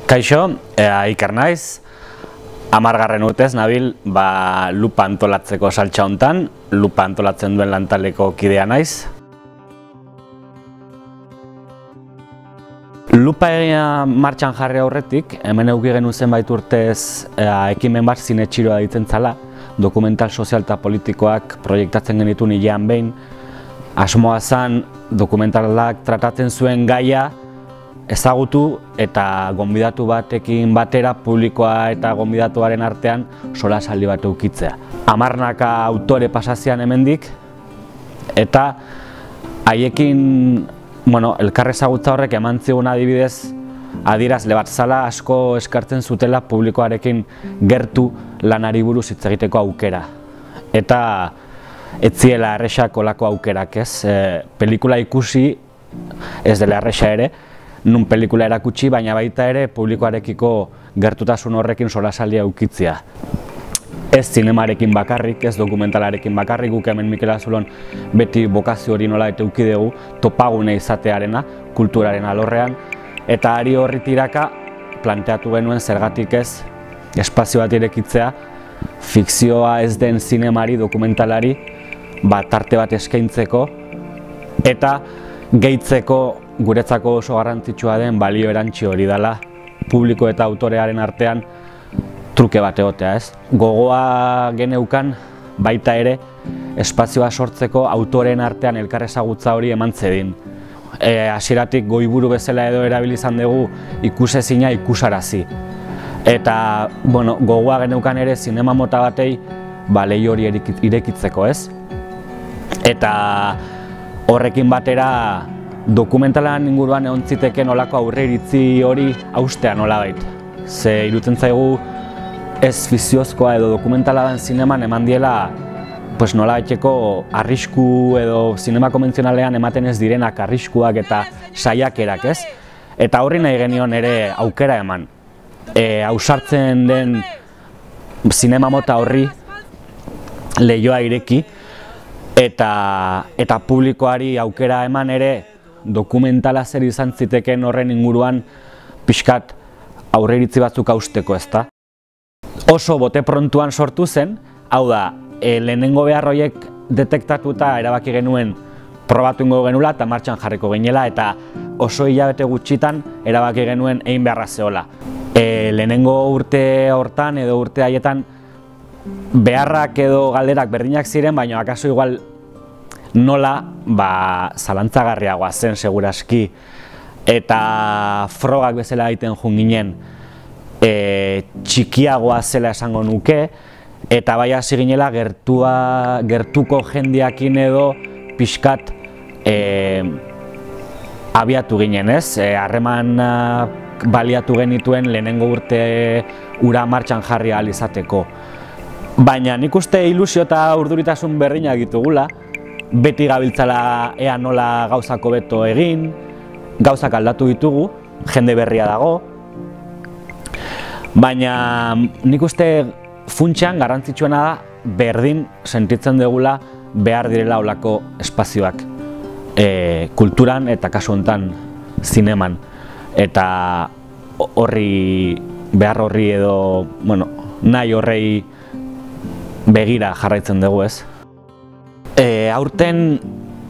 Kaixo, Iker naiz, 10. urtez nabil lupa antolatzeko saltsa hontan, lupa antolatzen duen lantaleko kidea naiz. Lupa egia martxan jarri aurretik, hemen eduki genuen zenbait urtez ekimen bat zinetxiroa ditzen zala, dokumental sozial eta politikoak proiektatzen genituen hilean behin. Asmoa zen dokumentalak tratatzen zuen gaia ezagutu eta gonbidatu batekin batera publikoa eta gonbidatuaren artean solasaldi bat edukitzea. 10 autore pasazian hemendik eta haiekin elkar ezagutza horrek eman zigun adibidez adierazle bat zala asko eskartzen zutela publikoarekin gertu lanari buruz hitz egiteko aukera. Eta ez ziela erresak olako aukerak, ez? Pelikula ikusi ez dela erresa ere, nun pelikula erakutsi, baina baita ere publikoarekiko gertutasun horrekin solasaldia eukitzea. Ez zinemarekin bakarrik, ez dokumentalarekin bakarrik, guk hemen Mikel Azulon beti bokazio hori nola eta euki dugu topagune izatearena, kulturaren alorrean, eta ari horri tiraka planteatu genuen zergatik ez espazio bat irekitzea, fikzioa ez den zinemari, dokumentalari, tarte bat eskaintzeko, eta gehitzeko guretzako oso garrantzitsua den balio erantzi hori dela, publiko eta autorearen artean truke bat egotea, ez? Gogoa geneukan baita ere espazioa sortzeko autoreen artean elkar ezagutza hori eman zedin. Hasieratik goiburu bezala edo erabili izan dugu ikusezina ikusarazi. Eta gogoa geneukan ere zinema mota batei leio hori irekitzeko, ez? Eta horrekin batera dokumentalan inguruan egon ziteken olako aurreiritzi hori haustea nolabait. Ze iruditzen zaigu ez fikziozkoa edo dokumentala den zineman eman diela nolabaiteko arrisku edo zinema konbentzionalean ematen ez direnak arriskuak eta saiakerak, ez? Eta horri nahi genion ere aukera eman. Ausartzen den zinema mota horri leioa ireki eta publikoari aukera eman ere dokumentala zer izan ziteken horren inguruan pixkat aurreiritzi batzuk hausteko, ezta? Oso bote prontuan sortu zen, hau da, lehenengo behar horiek detektatuta erabaki genuen probatu ingo genuela eta martxan jarriko ginela eta oso hilabete gutxitan erabaki genuen egin beharra zehola. Lehenengo urte hortan edo urte haietan beharrak edo galderak berdinak ziren, baina akaso igual nola zalantzagarriagoa zen seguraski eta frogak bezala egiten joan ginen txikiagoa zela esango nuke eta bai hasi ginela gertuko jendeakin edo pixkat abiatu ginen, ez? Harreman baliatu genituen lehenengo urte ura martxan jarri ahal izateko. Baina nik uste ilusio eta urduritasun berdinak ditugula, beti gabiltzala ea nola gauzak hobeto egin, gauzak aldatu ditugu, jende berria dago, baina nik uste funtsean garrantzitsuena da berdin sentitzen dugula behar direla olako espazioak kulturan eta kasu honetan zineman. Eta behar horri edo nahi horrei begira jarraitzen dugu, ez? Aurten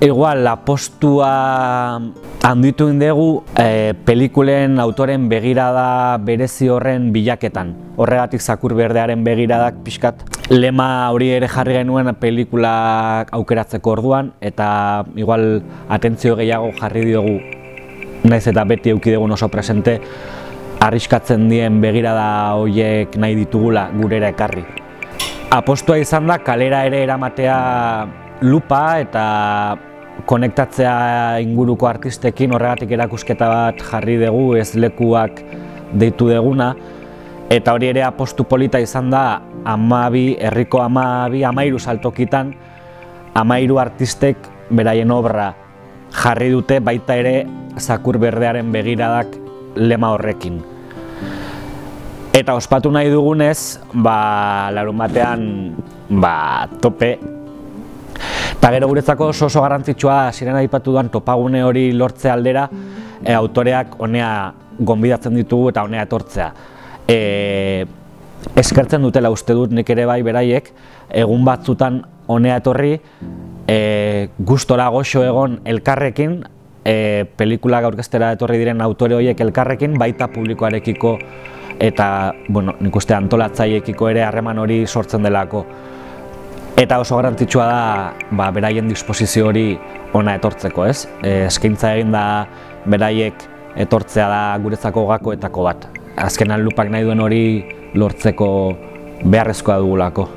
igual apostua handitu dugu pelikulen autoren begirada berezi horren bilaketan. Horregatik Zakur Berdearen begiradak pixkat lema hori ere jarri genuen pelikulak aukeratzeko orduan eta igual atentzio gehiago jarri diogu naiz eta beti eduki dugun oso presente arriskatzen dien begirada horiek nahi ditugula gurera ekarri. Apostua izan da kalera ere eramatea lupa eta konektatzea inguruko artistekin, horregatik erakusketa bat jarri dugu, ez lekuak deitu duguna, eta hori ere apostu polita izan da herriko 13 saltokitan 13 artistek beraien obra jarri dute baita ere Zakur Berdearen begiradak lema horrekin. Eta ospatu nahi dugunez, larunbatean tope. Eta gero guretzako oso garrantzitsua hasieran aipatu duan topagune hori lortze aldera autoreak honea gonbidatzen ditugu eta honea etortzea. Eskertzen dutela uste dut nik ere bai beraiek, egun batzutan honea etorri, gustora goxo egon elkarrekin, pelikulak aurkeztera etorri diren autore horiek elkarrekin, baita publikoarekiko eta, bueno, nik uste antolatzaileekiko ere harreman hori sortzen delako. Eta oso garrantzitsua da, beraien disposizio hori ona etortzeko, ez? Eskaintza egin da beraiek etortzea da guretzako gakoetako bat. Azkenan lupak nahi duen hori lortzeko beharrezkoa dugulako.